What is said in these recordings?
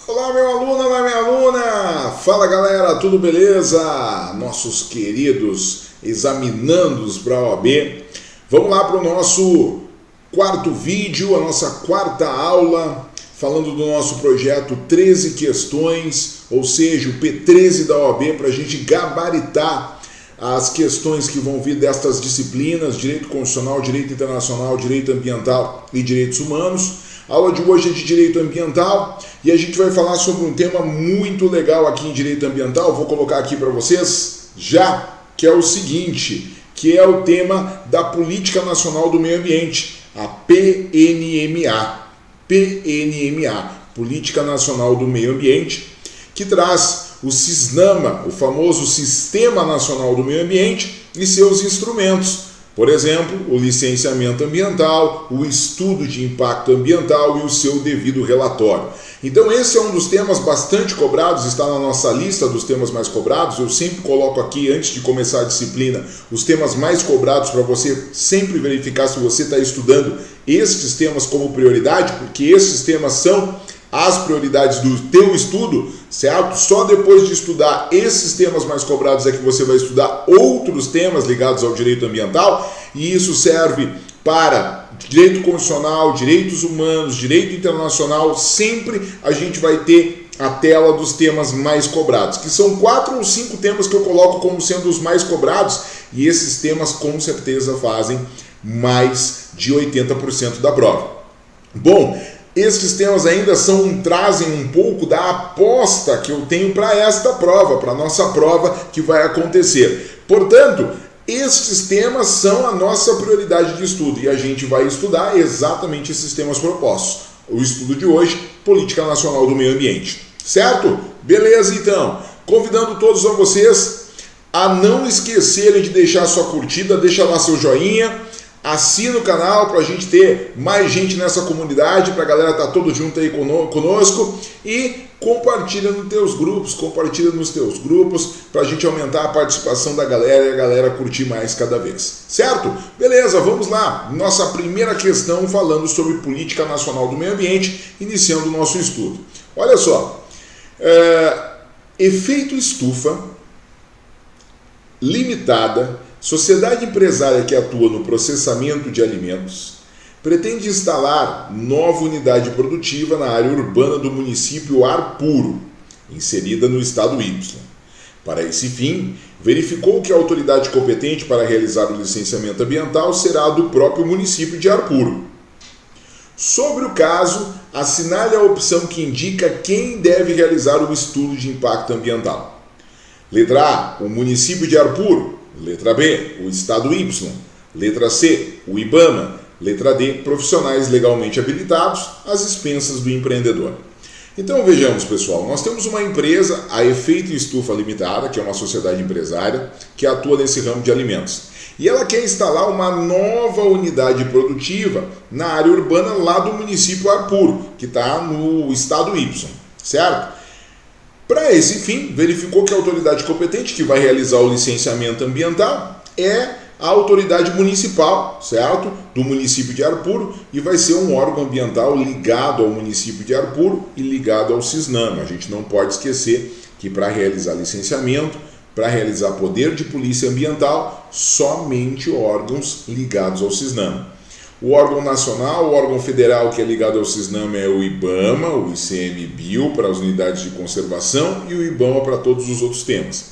Olá, meu aluno, olá, minha aluna! Fala, galera, tudo beleza? Nossos queridos examinandos para a OAB. Vamos lá para o nosso quarto vídeo, a nossa quarta aula, falando do nosso projeto 13 questões, ou seja, o P13 da OAB, para a gente gabaritar as questões que vão vir destas disciplinas: Direito Constitucional, Direito Internacional, Direito Ambiental e Direitos Humanos. A aula de hoje é de Direito Ambiental e a gente vai falar sobre um tema muito legal aqui em Direito Ambiental. Vou colocar aqui para vocês já, que é o seguinte, que é o tema da Política Nacional do Meio Ambiente, a PNMA. PNMA, Política Nacional do Meio Ambiente, que traz o SISNAMA, o famoso Sistema Nacional do Meio Ambiente, e seus instrumentos. Por exemplo, o licenciamento ambiental, o estudo de impacto ambiental e o seu devido relatório. Então esse é um dos temas bastante cobrados, está na nossa lista dos temas mais cobrados. Eu sempre coloco aqui, antes de começar a disciplina, os temas mais cobrados para você sempre verificar se você está estudando estes temas como prioridade, porque esses temas são as prioridades do teu estudo, certo? Só depois de estudar esses temas mais cobrados é que você vai estudar outros temas ligados ao direito ambiental, e isso serve para direito constitucional, direitos humanos, direito internacional. Sempre a gente vai ter a tela dos temas mais cobrados, que são 4 ou 5 temas que eu coloco como sendo os mais cobrados, e esses temas com certeza fazem mais de 80% da prova. Bom, estes temas ainda trazem um pouco da aposta que eu tenho para esta prova, para a nossa prova que vai acontecer. Portanto, estes temas são a nossa prioridade de estudo e a gente vai estudar exatamente esses temas propostos. O estudo de hoje, Política Nacional do Meio Ambiente. Certo? Beleza, então. Convidando todos a vocês a não esquecerem de deixar sua curtida, deixa lá seu joinha. Assina o canal para a gente ter mais gente nessa comunidade, para a galera estar todo junto aí conosco, e compartilha nos teus grupos, para a gente aumentar a participação da galera e a galera curtir mais cada vez. Certo? Beleza, vamos lá. Nossa primeira questão falando sobre Política Nacional do Meio Ambiente, iniciando o nosso estudo. Olha só, efeito estufa limitada, sociedade empresária que atua no processamento de alimentos, pretende instalar nova unidade produtiva na área urbana do município Arpuro, inserida no estado Y. Para esse fim, verificou que a autoridade competente para realizar o licenciamento ambiental será a do próprio município de Arpuro. Sobre o caso, assinale a opção que indica quem deve realizar o estudo de impacto ambiental. Letra A, o município de Arpuro. Letra B, o estado Y. Letra C, o IBAMA. Letra D, profissionais legalmente habilitados às expensas do empreendedor. Então vejamos, pessoal, nós temos uma empresa, a Efeito Estufa Limitada, que é uma sociedade empresária que atua nesse ramo de alimentos. E ela quer instalar uma nova unidade produtiva na área urbana lá do município Arpuro, que está no estado Y, certo? Para esse fim, verificou que a autoridade competente que vai realizar o licenciamento ambiental é a autoridade municipal, certo? Do município de Arpuro, e vai ser um órgão ambiental ligado ao município de Arpuro e ligado ao SISNAMA. A gente não pode esquecer que para realizar licenciamento, para realizar poder de polícia ambiental, somente órgãos ligados ao SISNAMA. O órgão nacional, o órgão federal que é ligado ao SISNAMA é o IBAMA, o ICMBio para as unidades de conservação e o IBAMA para todos os outros temas.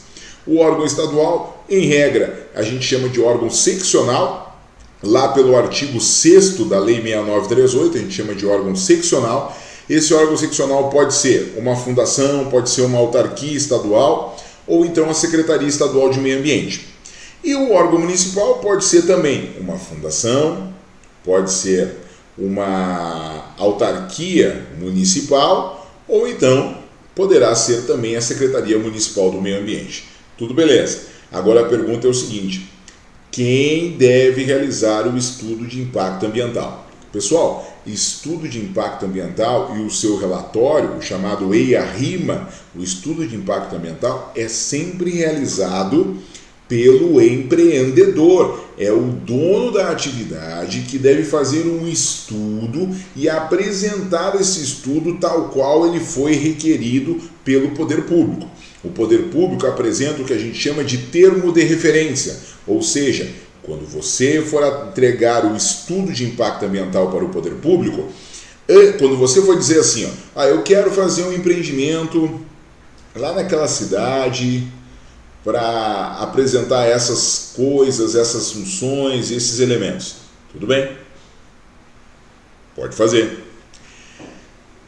O órgão estadual, em regra, a gente chama de órgão seccional, lá pelo artigo 6º da Lei 6938, a gente chama de órgão seccional. Esse órgão seccional pode ser uma fundação, pode ser uma autarquia estadual ou então a Secretaria Estadual de Meio Ambiente. E o órgão municipal pode ser também uma fundação, pode ser uma autarquia municipal ou então poderá ser também a Secretaria Municipal do Meio Ambiente. Tudo beleza? Agora a pergunta é o seguinte: quem deve realizar o estudo de impacto ambiental? Pessoal, estudo de impacto ambiental e o seu relatório, o chamado EIA-RIMA, o estudo de impacto ambiental, é sempre realizado pelo empreendedor. É o dono da atividade que deve fazer um estudo e apresentar esse estudo tal qual ele foi requerido pelo poder público. O poder público apresenta o que a gente chama de termo de referência, ou seja, quando você for entregar o estudo de impacto ambiental para o poder público, quando você for dizer assim, eu quero fazer um empreendimento lá naquela cidade para apresentar essas coisas, essas funções, esses elementos. Tudo bem? Pode fazer.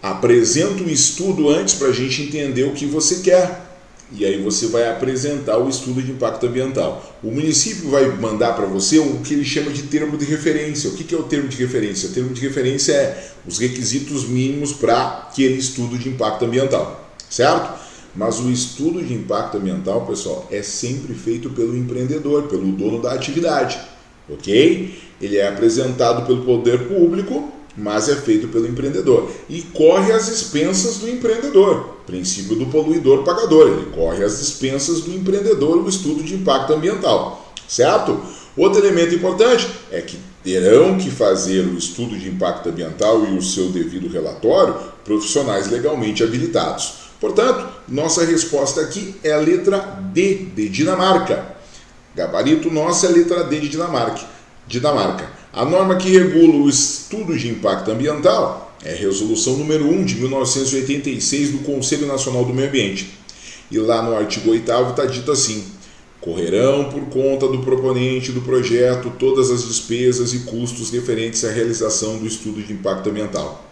Apresenta um estudo antes para a gente entender o que você quer. E aí você vai apresentar o estudo de impacto ambiental. O município vai mandar para você o que ele chama de termo de referência. O que é o termo de referência? O termo de referência é os requisitos mínimos para aquele estudo de impacto ambiental, certo? Mas o estudo de impacto ambiental, pessoal, é sempre feito pelo empreendedor, pelo dono da atividade, ok? Ele é apresentado pelo poder público, mas é feito pelo empreendedor. E corre às expensas do empreendedor. Princípio do poluidor pagador. Ele corre às expensas do empreendedor o estudo de impacto ambiental, certo? Outro elemento importante é que terão que fazer o estudo de impacto ambiental e o seu devido relatório profissionais legalmente habilitados. Portanto, nossa resposta aqui é a letra D de Dinamarca. Gabarito nosso é a letra D de Dinamarca. A norma que regula o estudo de impacto ambiental é a Resolução número 1 de 1986 do Conselho Nacional do Meio Ambiente. E lá no artigo 8º está dito assim: correrão por conta do proponente do projeto todas as despesas e custos referentes à realização do estudo de impacto ambiental,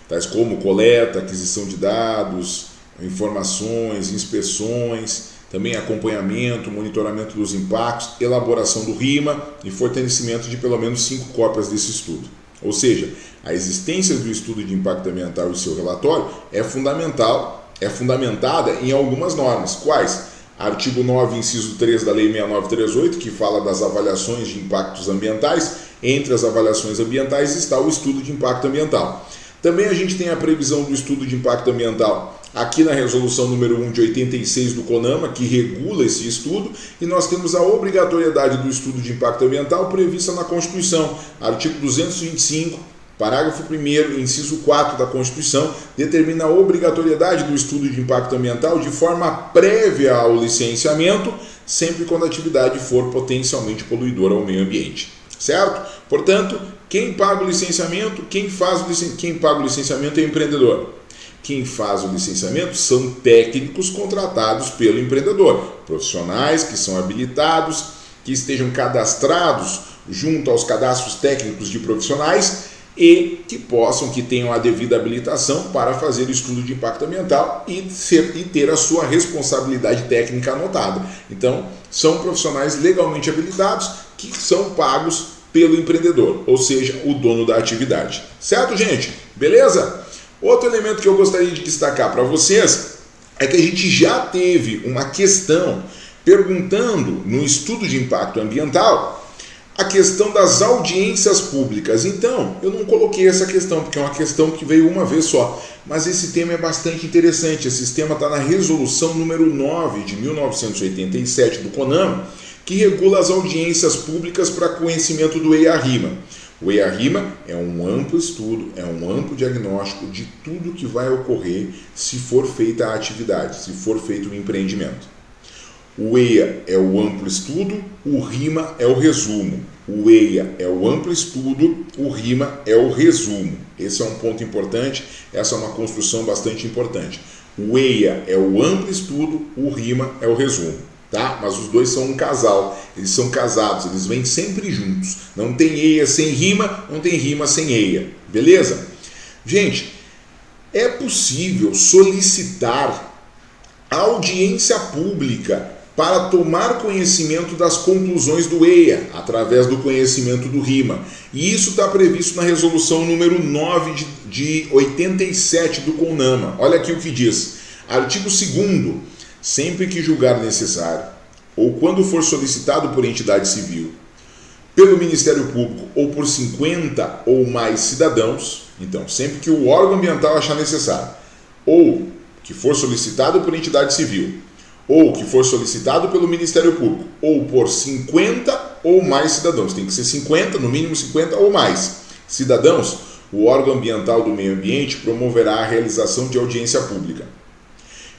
tais como coleta, aquisição de dados, informações, inspeções, também acompanhamento, monitoramento dos impactos, elaboração do RIMA e fornecimento de pelo menos 5 cópias desse estudo. Ou seja, a existência do estudo de impacto ambiental e seu relatório é fundamentada em algumas normas. Quais? Artigo 9, inciso 3 da Lei 6938, que fala das avaliações de impactos ambientais. Entre as avaliações ambientais está o estudo de impacto ambiental. Também a gente tem a previsão do estudo de impacto ambiental aqui na resolução número 1 de 86 do CONAMA, que regula esse estudo, e nós temos a obrigatoriedade do estudo de impacto ambiental prevista na Constituição. Artigo 225, parágrafo 1º, inciso 4 da Constituição, determina a obrigatoriedade do estudo de impacto ambiental de forma prévia ao licenciamento, sempre quando a atividade for potencialmente poluidora ao meio ambiente. Certo? Portanto, quem paga o licenciamento, quem paga o licenciamento é o empreendedor. Quem faz o licenciamento são técnicos contratados pelo empreendedor, profissionais que são habilitados, que estejam cadastrados junto aos cadastros técnicos de profissionais e que tenham a devida habilitação para fazer o estudo de impacto ambiental e ter a sua responsabilidade técnica anotada. Então, são profissionais legalmente habilitados que são pagos pelo empreendedor, ou seja, o dono da atividade. Certo, gente? Beleza? Outro elemento que eu gostaria de destacar para vocês é que a gente já teve uma questão perguntando no estudo de impacto ambiental a questão das audiências públicas. Então, eu não coloquei essa questão, porque é uma questão que veio uma vez só. Mas esse tema é bastante interessante. Esse tema está na resolução número 9 de 1987 do CONAMA, que regula as audiências públicas para conhecimento do EIA-RIMA. O EIA-RIMA é um amplo estudo, é um amplo diagnóstico de tudo que vai ocorrer se for feita a atividade, se for feito o empreendimento. O EIA é o amplo estudo, o RIMA é o resumo. O EIA é o amplo estudo, o RIMA é o resumo. Esse é um ponto importante, essa é uma construção bastante importante. O EIA é o amplo estudo, o RIMA é o resumo. Tá? Mas os dois são um casal, eles são casados, eles vêm sempre juntos. Não tem EIA sem RIMA, não tem RIMA sem EIA. Beleza? Gente, é possível solicitar audiência pública para tomar conhecimento das conclusões do EIA, através do conhecimento do RIMA. E isso está previsto na resolução número 9 de 87 do CONAMA. Olha aqui o que diz. Artigo 2º. Sempre que julgar necessário, ou quando for solicitado por entidade civil, pelo Ministério Público ou por 50 ou mais cidadãos, então, sempre que o órgão ambiental achar necessário, ou que for solicitado por entidade civil, ou que for solicitado pelo Ministério Público, ou por 50 ou mais cidadãos, tem que ser 50, no mínimo 50 ou mais cidadãos, o órgão ambiental do meio ambiente promoverá a realização de audiência pública.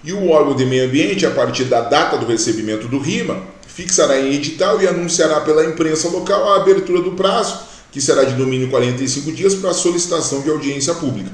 E o órgão de meio ambiente, a partir da data do recebimento do RIMA, fixará em edital e anunciará pela imprensa local a abertura do prazo, que será de no mínimo 45 dias para a solicitação de audiência pública.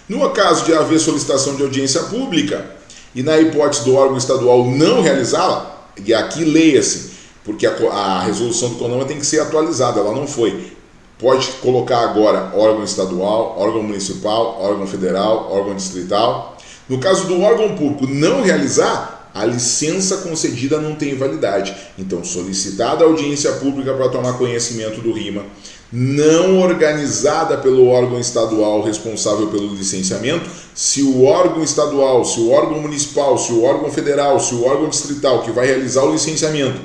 No caso de haver solicitação de audiência pública, e na hipótese do órgão estadual não realizá-la, e aqui leia-se, porque a resolução do CONAMA tem que ser atualizada, ela não foi. Pode colocar agora órgão estadual, órgão municipal, órgão federal, órgão distrital. No caso do órgão público não realizar, a licença concedida não tem validade. Então, solicitada a audiência pública para tomar conhecimento do RIMA, não organizada pelo órgão estadual responsável pelo licenciamento, se o órgão estadual, se o órgão municipal, se o órgão federal, se o órgão distrital que vai realizar o licenciamento,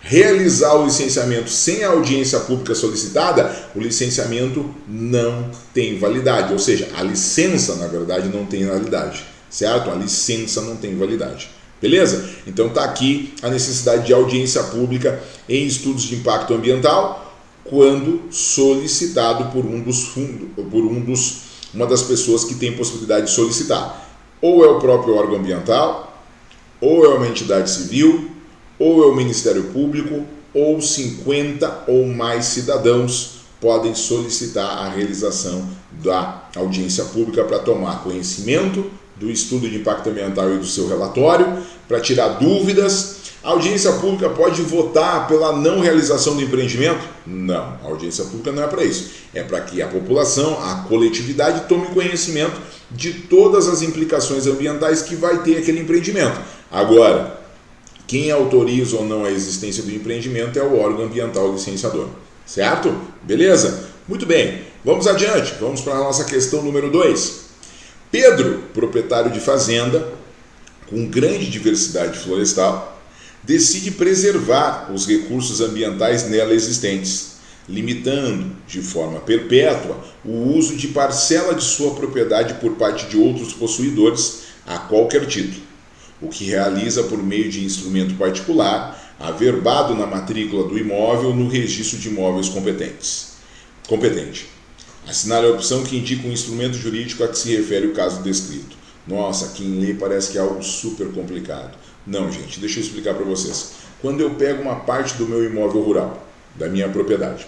realizar o licenciamento sem a audiência pública solicitada, o licenciamento não tem validade, ou seja, a licença, na verdade, não tem validade, certo? A licença não tem validade. Beleza? Então está aqui a necessidade de audiência pública em estudos de impacto ambiental, quando solicitado por uma das pessoas que tem possibilidade de solicitar. Ou é o próprio órgão ambiental, ou é uma entidade civil, ou é o Ministério Público, ou 50 ou mais cidadãos podem solicitar a realização da audiência pública para tomar conhecimento do estudo de impacto ambiental e do seu relatório, para tirar dúvidas. A audiência pública pode votar pela não realização do empreendimento? Não, a audiência pública não é para isso. É para que a população, a coletividade, tome conhecimento de todas as implicações ambientais que vai ter aquele empreendimento. Agora, quem autoriza ou não a existência do empreendimento é o órgão ambiental licenciador. Certo? Beleza? Muito bem, vamos adiante. Vamos para a nossa questão número 2. Pedro, proprietário de fazenda, com grande diversidade florestal, decide preservar os recursos ambientais nela existentes, limitando, de forma perpétua, o uso de parcela de sua propriedade por parte de outros possuidores a qualquer título, o que realiza por meio de instrumento particular, averbado na matrícula do imóvel no registro de imóveis competente. Assinale a opção que indica um instrumento jurídico a que se refere o caso descrito. Nossa, aqui em lei parece que é algo super complicado. Não, gente, deixa eu explicar para vocês. Quando eu pego uma parte do meu imóvel rural, da minha propriedade,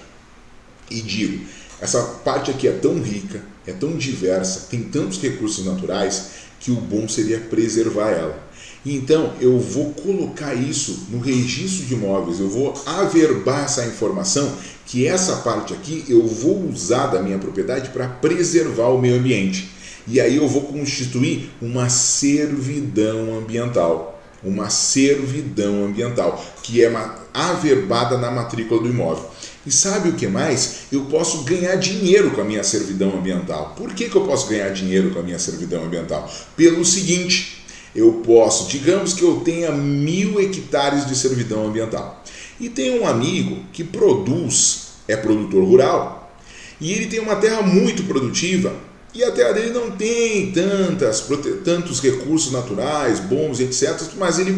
e digo, essa parte aqui é tão rica, é tão diversa, tem tantos recursos naturais, que o bom seria preservar ela. Então, eu vou colocar isso no registro de imóveis, eu vou averbar essa informação, que essa parte aqui eu vou usar da minha propriedade para preservar o meio ambiente. E aí eu vou constituir uma servidão ambiental. Uma servidão ambiental, que é averbada na matrícula do imóvel. E sabe o que mais? Eu posso ganhar dinheiro com a minha servidão ambiental. Por que eu posso ganhar dinheiro com a minha servidão ambiental? Pelo seguinte, eu posso, digamos que eu tenha 1000 hectares de servidão ambiental. E tem um amigo que é produtor rural, e ele tem uma terra muito produtiva, e a terra dele não tem tantos recursos naturais, bons, etc. Mas ele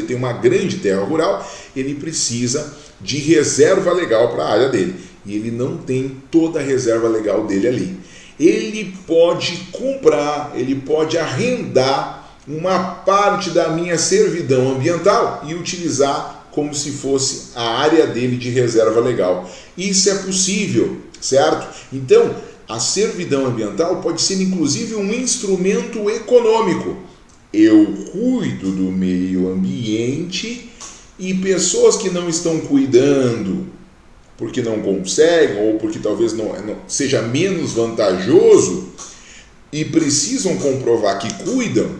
tem uma grande terra rural, ele precisa de reserva legal para a área dele. E ele não tem toda a reserva legal dele ali. Ele pode comprar, ele pode arrendar uma parte da minha servidão ambiental e utilizar como se fosse a área dele de reserva legal. Isso é possível, certo? Então, a servidão ambiental pode ser inclusive um instrumento econômico. Eu cuido do meio ambiente e pessoas que não estão cuidando porque não conseguem ou porque talvez não seja menos vantajoso e precisam comprovar que cuidam,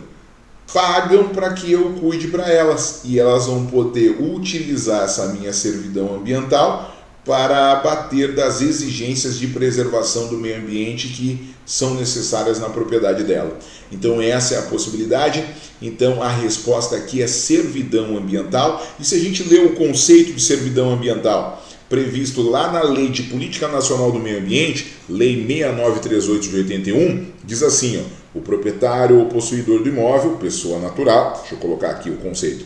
pagam para que eu cuide para elas. E elas vão poder utilizar essa minha servidão ambiental para abater das exigências de preservação do meio ambiente que são necessárias na propriedade dela. Então essa é a possibilidade. Então a resposta aqui é servidão ambiental. E se a gente lê o conceito de servidão ambiental, previsto lá na Lei de Política Nacional do Meio Ambiente, Lei 6938 de 81, diz assim, ó, o proprietário ou possuidor do imóvel, pessoa natural, deixa eu colocar aqui o conceito,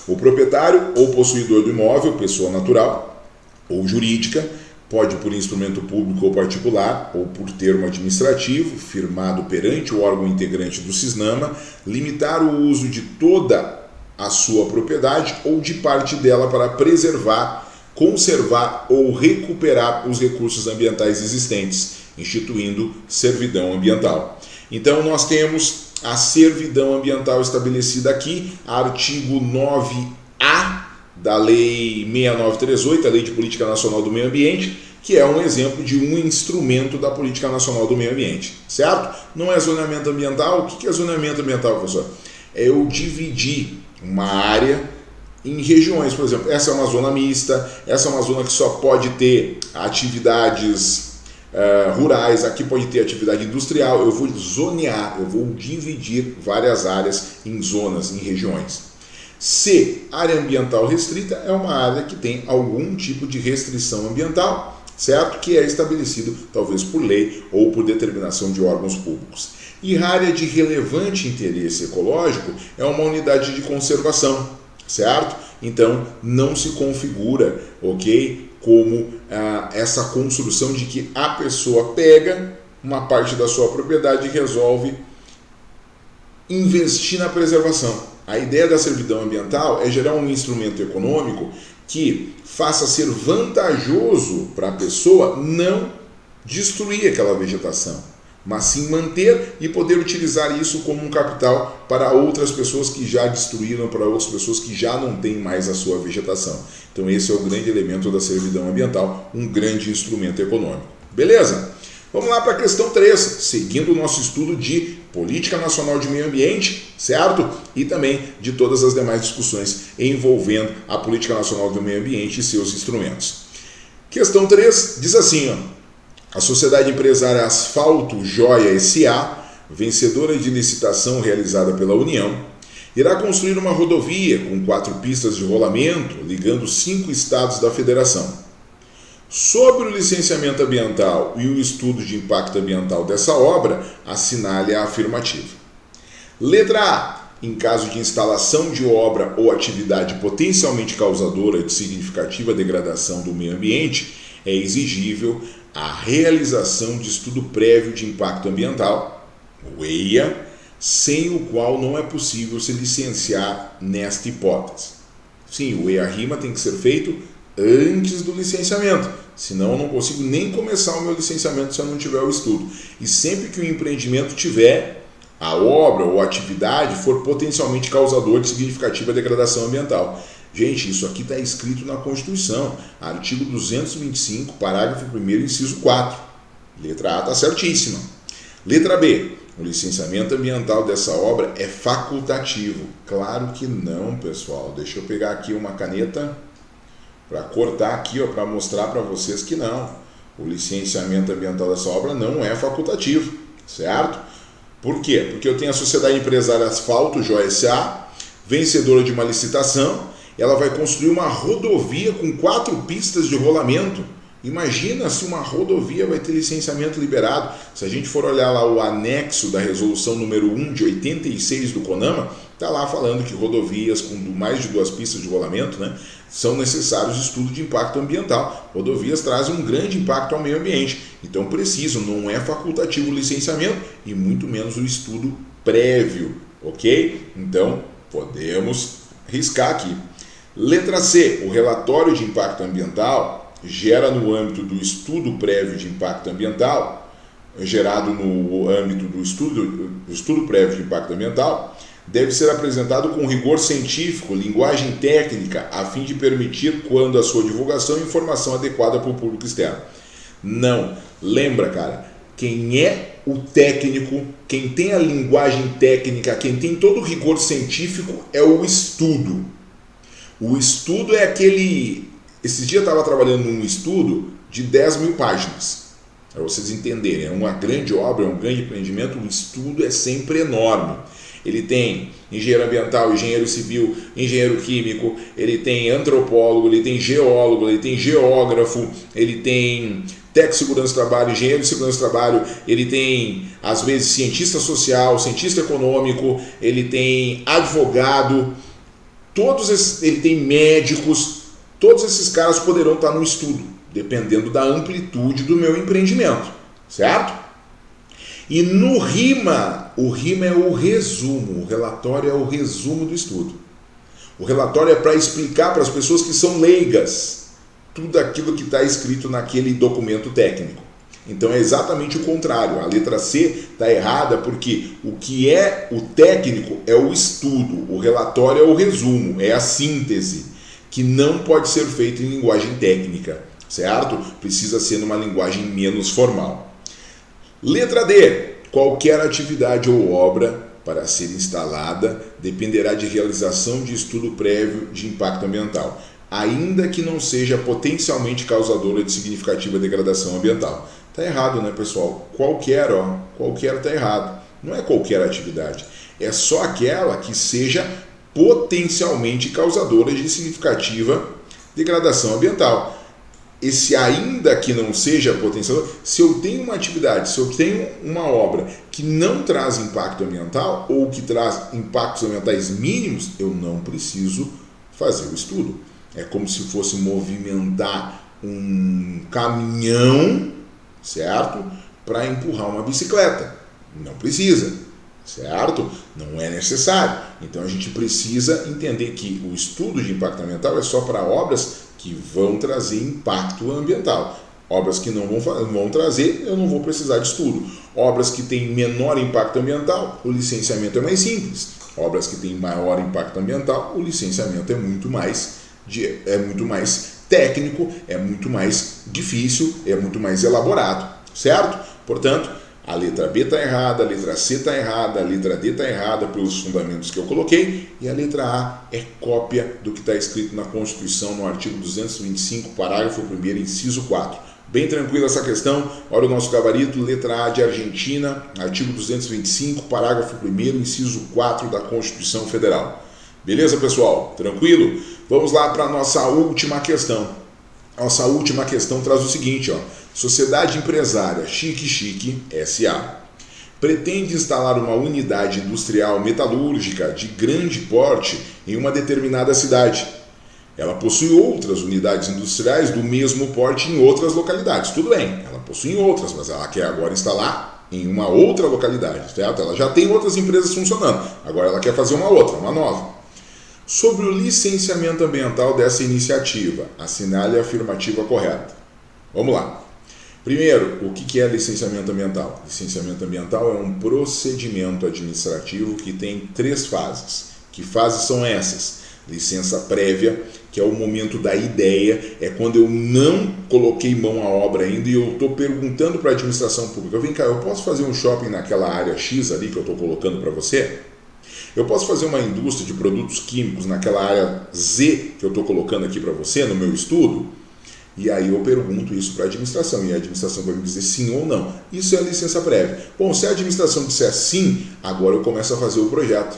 o proprietário ou possuidor do imóvel, pessoa natural ou jurídica, pode por instrumento público ou particular, ou por termo administrativo, firmado perante o órgão integrante do Cisnama, limitar o uso de toda a sua propriedade ou de parte dela para preservar, conservar ou recuperar os recursos ambientais existentes, instituindo servidão ambiental. Então nós temos a servidão ambiental estabelecida aqui, artigo 9A da Lei 6938, a Lei de Política Nacional do Meio Ambiente, que é um exemplo de um instrumento da Política Nacional do Meio Ambiente, certo? Não é zoneamento ambiental. O que é zoneamento ambiental, professor? É eu dividir uma área em regiões, por exemplo, essa é uma zona mista, essa é uma zona que só pode ter atividades rurais, aqui pode ter atividade industrial, eu vou zonear, eu vou dividir várias áreas em zonas, em regiões. Se área ambiental restrita é uma área que tem algum tipo de restrição ambiental, certo? Que é estabelecido talvez por lei ou por determinação de órgãos públicos. E área de relevante interesse ecológico é uma unidade de conservação, certo? Então não se configura, ok, como essa construção de que a pessoa pega uma parte da sua propriedade e resolve investir na preservação. A ideia da servidão ambiental é gerar um instrumento econômico que faça ser vantajoso para a pessoa não destruir aquela vegetação, mas sim manter e poder utilizar isso como um capital para outras pessoas que já destruíram, para outras pessoas que já não têm mais a sua vegetação. Então esse é o grande elemento da servidão ambiental, um grande instrumento econômico. Beleza? Vamos lá para a questão 3, seguindo o nosso estudo de Política Nacional de Meio Ambiente, certo? E também de todas as demais discussões envolvendo a Política Nacional do Meio Ambiente e seus instrumentos. Questão 3 diz assim, ó, a Sociedade Empresária Asfalto Joia S.A., vencedora de licitação realizada pela União, irá construir uma rodovia com 4 pistas de rolamento ligando 5 estados da Federação. Sobre o licenciamento ambiental e o estudo de impacto ambiental dessa obra, assinale a afirmativa. Letra A. Em caso de instalação de obra ou atividade potencialmente causadora de significativa degradação do meio ambiente, é exigível a realização de estudo prévio de impacto ambiental, o EIA, sem o qual não é possível se licenciar nesta hipótese. Sim, o EIA-RIMA tem que ser feito antes do licenciamento, senão eu não consigo nem começar o meu licenciamento se eu não tiver o estudo. E sempre que o empreendimento tiver a obra ou atividade for potencialmente causador de significativa degradação ambiental. Gente, isso aqui está escrito na Constituição, artigo 225, parágrafo 1º, inciso 4. Letra A está certíssima. Letra B. O licenciamento ambiental dessa obra é facultativo. Claro que não, pessoal. Deixa eu pegar aqui uma caneta para cortar aqui, para mostrar para vocês que não. O licenciamento ambiental dessa obra não é facultativo, certo? Por quê? Porque eu tenho a Sociedade Empresária Asfalto Joia S.A., vencedora de uma licitação, ela vai construir uma rodovia com 4 pistas de rolamento. Imagina se uma rodovia vai ter licenciamento liberado. Se a gente for olhar lá o anexo da resolução número 1 de 86 do CONAMA, está lá falando que rodovias com mais de 2 pistas de rolamento, né, são necessários estudo de impacto ambiental. Rodovias trazem um grande impacto ao meio ambiente, então precisam, não é facultativo o licenciamento e muito menos o estudo prévio, ok? Então podemos riscar aqui. Letra C, o relatório de impacto ambiental gera no âmbito do estudo prévio de impacto ambiental, gerado no âmbito do estudo prévio de impacto ambiental, deve ser apresentado com rigor científico, linguagem técnica, a fim de permitir, quando a sua divulgação, informação adequada para o público externo. Não, lembra, cara, quem é o técnico, quem tem a linguagem técnica, quem tem todo o rigor científico é o estudo. O estudo é aquele... Esses dias eu estava trabalhando num estudo de 10 mil páginas, para vocês entenderem. É uma grande obra, é um grande empreendimento, o estudo é sempre enorme. ele tem engenheiro ambiental, engenheiro civil, engenheiro químico, ele tem antropólogo, ele tem geólogo, ele tem geógrafo, ele tem técnico de segurança do trabalho, engenheiro de segurança do trabalho, ele tem, às vezes, cientista social, cientista econômico, ele tem advogado, ele tem médicos, todos esses caras poderão estar no estudo, dependendo da amplitude do meu empreendimento, certo? E no RIMA, o RIMA é o resumo, o relatório é o resumo do estudo. O relatório é para explicar para as pessoas que são leigas tudo aquilo que está escrito naquele documento técnico. Então é exatamente o contrário, a letra C está errada porque o que é o técnico é o estudo, o relatório é o resumo, é a síntese, que não pode ser feito em linguagem técnica, certo? Precisa ser numa linguagem menos formal. Letra D. Qualquer atividade ou obra para ser instalada dependerá de realização de estudo prévio de impacto ambiental, ainda que não seja potencialmente causadora de significativa degradação ambiental. Está errado, né, pessoal? Qualquer está errado. Não é qualquer atividade. É só aquela que seja potencialmente causadora de significativa degradação ambiental. Esse ainda que não seja potencial, se eu tenho uma atividade, se eu tenho uma obra que não traz impacto ambiental ou que traz impactos ambientais mínimos, eu não preciso fazer o estudo. É como se fosse movimentar um caminhão, certo? Para empurrar uma bicicleta. Não precisa, certo? Não é necessário. Então a gente precisa entender que o estudo de impacto ambiental é só para obras que vão trazer impacto ambiental. Obras que não vão trazer, eu não vou precisar de estudo. Obras que têm menor impacto ambiental, o licenciamento é mais simples. Obras que têm maior impacto ambiental, o licenciamento é muito mais técnico, é muito mais difícil, é muito mais elaborado, certo? Portanto, a letra B está errada, a letra C está errada, a letra D está errada pelos fundamentos que eu coloquei e a letra A é cópia do que está escrito na Constituição no artigo 225, parágrafo 1º, inciso 4. Bem tranquila essa questão, olha o nosso gabarito, letra A de Argentina, artigo 225, parágrafo 1º, inciso 4 da Constituição Federal. Beleza, pessoal? Tranquilo? Vamos lá para a nossa última questão. Nossa última questão traz o seguinte, ó. Sociedade Empresária Chique S.A. pretende instalar uma unidade industrial metalúrgica de grande porte em uma determinada cidade. Ela possui outras unidades industriais do mesmo porte em outras localidades. Tudo bem, ela possui outras, mas ela quer agora instalar em uma outra localidade, certo? Ela já tem outras empresas funcionando, agora ela quer fazer uma outra, uma nova. Sobre o licenciamento ambiental dessa iniciativa, assinale a afirmativa correta. Vamos lá. Primeiro, o que é licenciamento ambiental? Licenciamento ambiental é um procedimento administrativo que tem 3 fases. Que fases são essas? Licença prévia, que é o momento da ideia, é quando eu não coloquei mão à obra ainda e eu estou perguntando para a administração pública, vem cá, eu posso fazer um shopping naquela área X ali que eu estou colocando para você? Eu posso fazer uma indústria de produtos químicos naquela área Z que eu estou colocando aqui para você no meu estudo? E aí eu pergunto isso para a administração e a administração vai me dizer sim ou não. Isso é a licença prévia. Bom, se a administração disser sim, agora eu começo a fazer o projeto.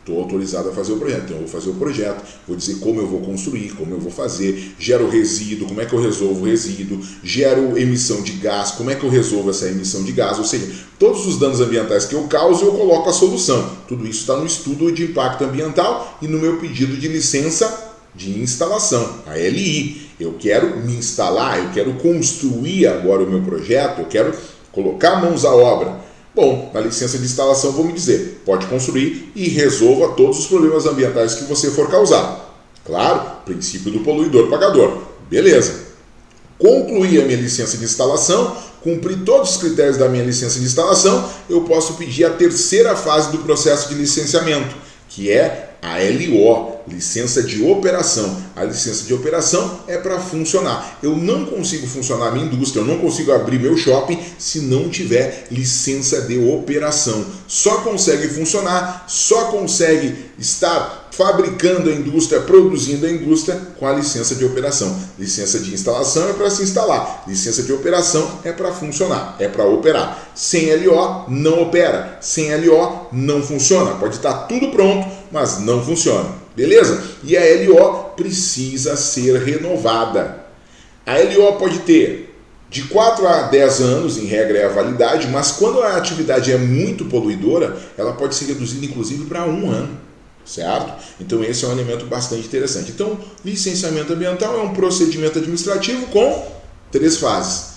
Estou autorizado a fazer o projeto, então eu vou fazer o projeto, vou dizer como eu vou construir, como eu vou fazer, gero resíduo, como é que eu resolvo o resíduo, gero emissão de gás, como é que eu resolvo essa emissão de gás, ou seja, todos os danos ambientais que eu causo, eu coloco a solução. Tudo isso está no estudo de impacto ambiental e no meu pedido de licença de instalação, a LI. Eu quero me instalar, eu quero construir agora o meu projeto, eu quero colocar mãos à obra. Bom, na licença de instalação vou me dizer, pode construir e resolva todos os problemas ambientais que você for causar. Claro, princípio do poluidor pagador. Beleza. Concluí a minha licença de instalação, cumpri todos os critérios da minha licença de instalação, eu posso pedir a 3ª fase do processo de licenciamento, que é a LO, licença de operação. A licença de operação é para funcionar. Eu não consigo funcionar minha indústria, eu não consigo abrir meu shopping se não tiver licença de operação. Só consegue funcionar, só consegue estar fabricando a indústria, produzindo a indústria com a licença de operação. Licença de instalação é para se instalar, licença de operação é para funcionar, é para operar. Sem LO não opera, sem LO não funciona. Pode estar tudo pronto, mas não funciona, beleza? E a LO precisa ser renovada. A LO pode ter de 4 a 10 anos, em regra é a validade, mas quando a atividade é muito poluidora, ela pode ser reduzida inclusive para 1 ano. Certo? Então esse é um elemento bastante interessante. Então, licenciamento ambiental é um procedimento administrativo com 3 fases.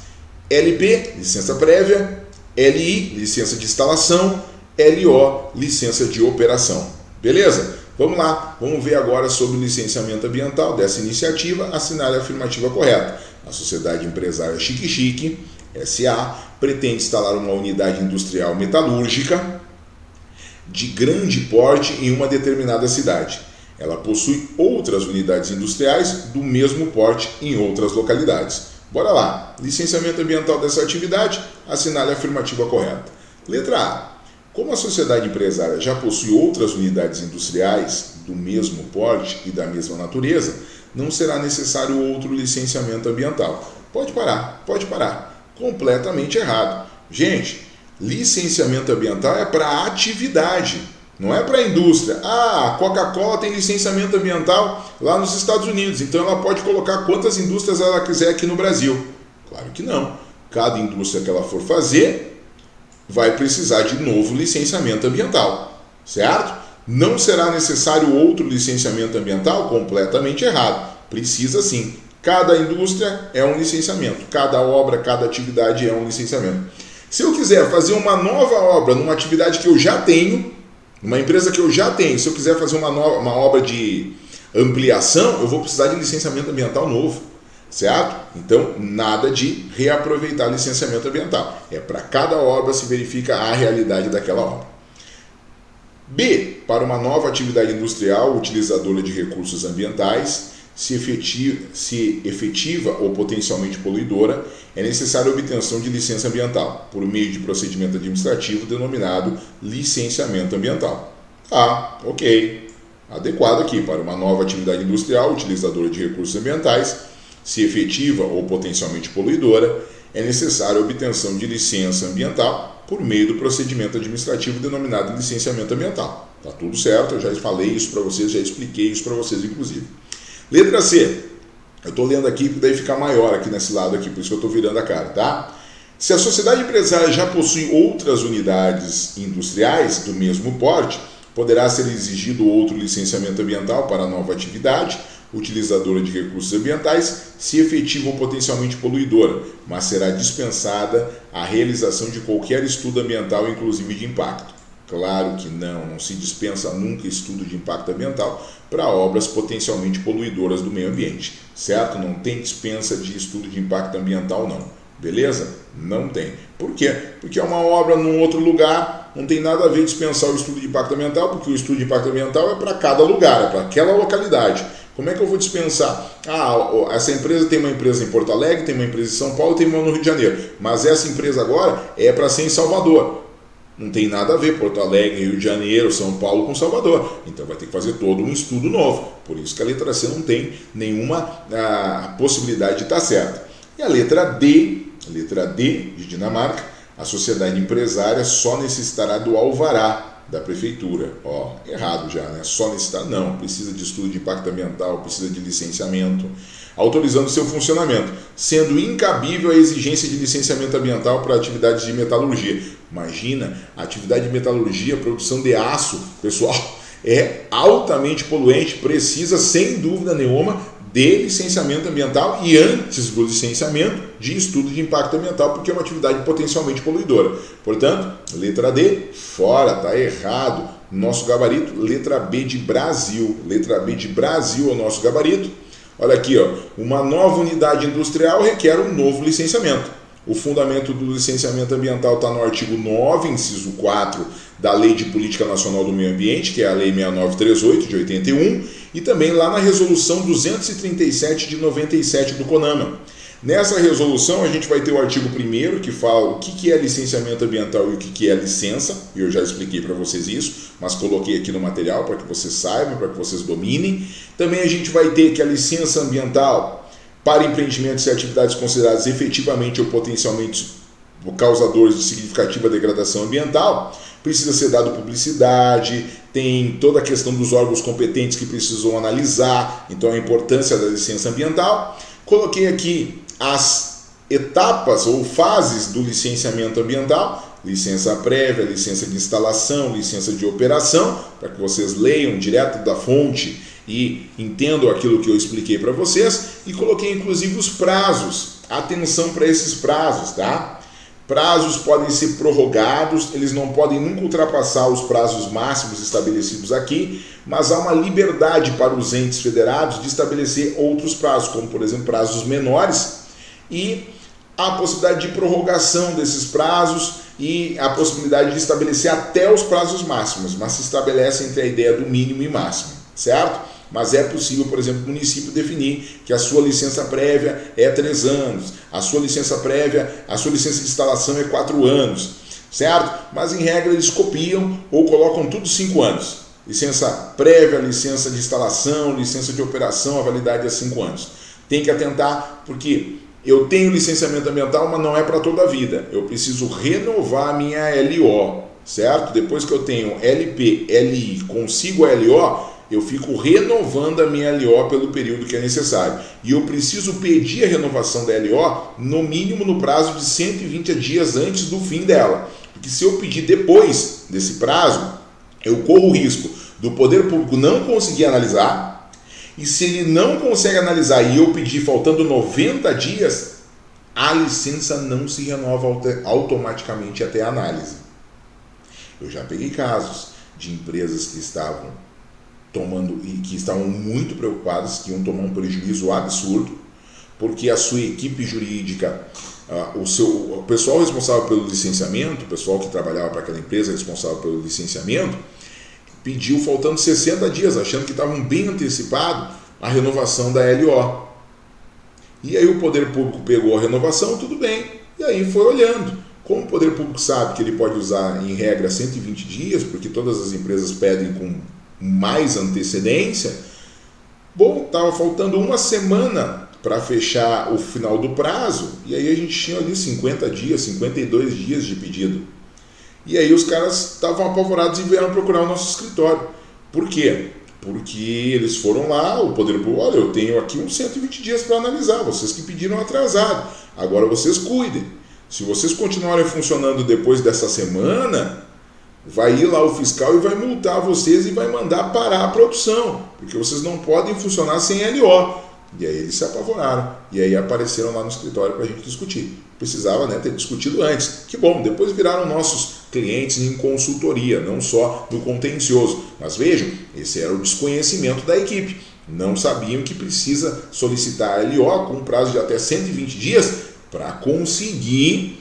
LP, licença prévia, LI, licença de instalação, LO, licença de operação. Beleza? Vamos lá, vamos ver agora sobre o licenciamento ambiental dessa iniciativa, assinale a afirmativa correta. A Sociedade Empresária Chique Chique, SA, pretende instalar uma unidade industrial metalúrgica de grande porte em uma determinada cidade. Ela possui outras unidades industriais do mesmo porte em outras localidades. Bora lá. Licenciamento ambiental dessa atividade, assinale a afirmativa correta. Letra A. Como a sociedade empresária já possui outras unidades industriais do mesmo porte e da mesma natureza, não será necessário outro licenciamento ambiental. Pode parar, pode parar. Completamente errado. Gente, licenciamento ambiental é para atividade, não é para a indústria. Ah, a Coca-Cola tem licenciamento ambiental lá nos Estados Unidos, então ela pode colocar quantas indústrias ela quiser aqui no Brasil. Claro que não. Cada indústria que ela for fazer vai precisar de novo licenciamento ambiental, certo? Não será necessário outro licenciamento ambiental? Completamente errado. Precisa sim. Cada indústria é um licenciamento, cada obra, cada atividade é um licenciamento. Se eu quiser fazer uma nova obra numa atividade que eu já tenho, uma empresa que eu já tenho, se eu quiser fazer uma obra de ampliação, eu vou precisar de licenciamento ambiental novo, certo? Então, nada de reaproveitar licenciamento ambiental. É para cada obra se verifica a realidade daquela obra. B. Para uma nova atividade industrial utilizadora de recursos ambientais, se efetiva ou potencialmente poluidora, é necessária a obtenção de licença ambiental, por meio de procedimento administrativo denominado licenciamento ambiental. Ah, ok. Adequado aqui, para uma nova atividade industrial utilizadora de recursos ambientais, se efetiva ou potencialmente poluidora, é necessária a obtenção de licença ambiental por meio do procedimento administrativo denominado licenciamento ambiental. Tá tudo certo, eu já falei isso para vocês, já expliquei isso para vocês, inclusive. Letra C. Eu estou lendo aqui, daí fica maior aqui nesse lado aqui, por isso que eu estou virando a cara, tá? Se a sociedade empresária já possui outras unidades industriais do mesmo porte, poderá ser exigido outro licenciamento ambiental para a nova atividade utilizadora de recursos ambientais, se efetiva ou potencialmente poluidora, mas será dispensada a realização de qualquer estudo ambiental, inclusive de impacto. Claro que não se dispensa nunca estudo de impacto ambiental para obras potencialmente poluidoras do meio ambiente, certo? Não tem dispensa de estudo de impacto ambiental não, beleza? Não tem. Por quê? Porque é uma obra num outro lugar, não tem nada a ver dispensar o estudo de impacto ambiental, porque o estudo de impacto ambiental é para cada lugar, é para aquela localidade. Como é que eu vou dispensar? Ah, essa empresa tem uma empresa em Porto Alegre, tem uma empresa em São Paulo, tem uma no Rio de Janeiro, mas essa empresa agora é para ser em Salvador. Não tem nada a ver Porto Alegre, Rio de Janeiro, São Paulo com Salvador. Então vai ter que fazer todo um estudo novo. Por isso que a letra C não tem nenhuma possibilidade de estar certa. E a letra D de Dinamarca, a sociedade empresária só necessitará do alvará da prefeitura. Ó, errado já, né? Só necessitar, não. Precisa de estudo de impacto ambiental, precisa de licenciamento, autorizando seu funcionamento, sendo incabível a exigência de licenciamento ambiental para atividades de metalurgia. Imagina, a atividade de metalurgia, produção de aço, pessoal, é altamente poluente, precisa sem dúvida nenhuma de licenciamento ambiental e antes do licenciamento de estudo de impacto ambiental, porque é uma atividade potencialmente poluidora. Portanto, letra D, fora, está errado. Nosso gabarito, letra B de Brasil. Letra B de Brasil é o nosso gabarito. Olha aqui, ó, uma nova unidade industrial requer um novo licenciamento. O fundamento do licenciamento ambiental está no artigo 9, inciso 4 da Lei de Política Nacional do Meio Ambiente, que é a Lei 6938 de 81, e também lá na Resolução 237 de 97 do CONAMA. Nessa resolução a gente vai ter o artigo 1º que fala o que é licenciamento ambiental e o que é licença. Eu já expliquei para vocês isso, mas coloquei aqui no material para que vocês saibam, para que vocês dominem. Também a gente vai ter que a licença ambiental para empreendimentos e atividades consideradas efetivamente ou potencialmente causadores de significativa degradação ambiental precisa ser dado publicidade, tem toda a questão dos órgãos competentes que precisam analisar, então a importância da licença ambiental. Coloquei aqui as etapas ou fases do licenciamento ambiental: licença prévia, licença de instalação, licença de operação, para que vocês leiam direto da fonte e entendam aquilo que eu expliquei para vocês. E coloquei inclusive os prazos, atenção para esses prazos, tá? Prazos podem ser prorrogados, eles não podem nunca ultrapassar os prazos máximos estabelecidos aqui, mas há uma liberdade para os entes federados de estabelecer outros prazos, como por exemplo prazos menores, e a possibilidade de prorrogação desses prazos e a possibilidade de estabelecer até os prazos máximos, mas se estabelece entre a ideia do mínimo e máximo, certo? Mas é possível, por exemplo, o município definir que a sua licença prévia é 3 anos, a sua licença de instalação é 4 anos, certo? Mas em regra eles copiam ou colocam tudo 5 anos. Licença prévia, licença de instalação, licença de operação, a validade é 5 anos. Tem que atentar porque eu tenho licenciamento ambiental, mas não é para toda a vida. Eu preciso renovar a minha LO, certo? Depois que eu tenho LP, LI, consigo a LO, eu fico renovando a minha LO pelo período que é necessário. E eu preciso pedir a renovação da LO no mínimo no prazo de 120 dias antes do fim dela. Porque se eu pedir depois desse prazo, eu corro o risco do poder público não conseguir analisar. E se ele não consegue analisar e eu pedir faltando 90 dias, a licença não se renova automaticamente até a análise. Eu já peguei casos de empresas que estavam muito preocupadas, que iam tomar um prejuízo absurdo, porque a sua equipe jurídica, o pessoal responsável pelo licenciamento, o pessoal que trabalhava para aquela empresa responsável pelo licenciamento, pediu faltando 60 dias, achando que estavam bem antecipado a renovação da LO. E aí o poder público pegou a renovação, tudo bem, e aí foi olhando. Como o poder público sabe que ele pode usar em regra 120 dias, porque todas as empresas pedem com mais antecedência, bom, estava faltando uma semana para fechar o final do prazo, e aí a gente tinha ali 50 dias, 52 dias de pedido. E aí os caras estavam apavorados e vieram procurar o nosso escritório. Por quê? Porque eles foram lá, o poder público, olha, eu tenho aqui uns 120 dias para analisar, vocês que pediram atrasado, agora vocês cuidem. Se vocês continuarem funcionando depois dessa semana, vai ir lá o fiscal e vai multar vocês e vai mandar parar a produção, porque vocês não podem funcionar sem LO. E aí eles se apavoraram, e aí apareceram lá no escritório para a gente discutir. Precisava, né, ter discutido antes. Que bom, depois viraram nossos clientes em consultoria, não só no contencioso. Mas vejam, esse era o desconhecimento da equipe. Não sabiam que precisa solicitar a LO com um prazo de até 120 dias para conseguir.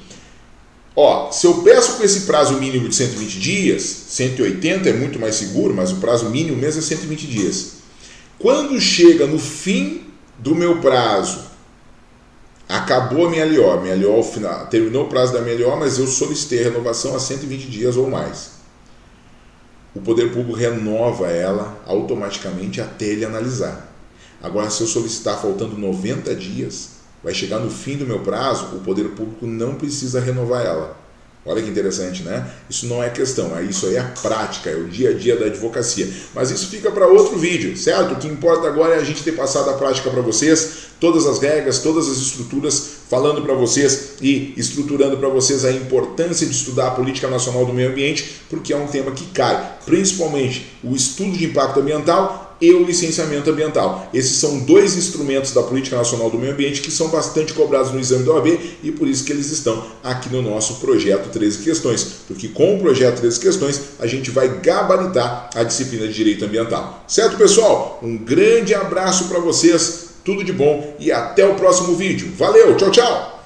Se eu peço com esse prazo mínimo de 120 dias, 180 é muito mais seguro, mas o prazo mínimo mesmo é 120 dias. Quando chega no fim do meu prazo, acabou a minha LO final, terminou o prazo da minha LO, mas eu solicitei a renovação a 120 dias ou mais. O poder público renova ela automaticamente até ele analisar. Agora, se eu solicitar faltando 90 dias, vai chegar no fim do meu prazo, o poder público não precisa renovar ela. Olha que interessante, né? Isso não é questão, isso aí é a prática, é o dia a dia da advocacia. Mas isso fica para outro vídeo, certo? O que importa agora é a gente ter passado a prática para vocês, todas as regras, todas as estruturas, falando para vocês e estruturando para vocês a importância de estudar a política nacional do meio ambiente, porque é um tema que cai, principalmente o estudo de impacto ambiental e o licenciamento ambiental. Esses são dois instrumentos da Política Nacional do Meio Ambiente que são bastante cobrados no exame da OAB e por isso que eles estão aqui no nosso projeto 13 questões, porque com o projeto 13 questões a gente vai gabaritar a disciplina de Direito Ambiental. Certo, pessoal? Um grande abraço para vocês, tudo de bom e até o próximo vídeo. Valeu, tchau, tchau!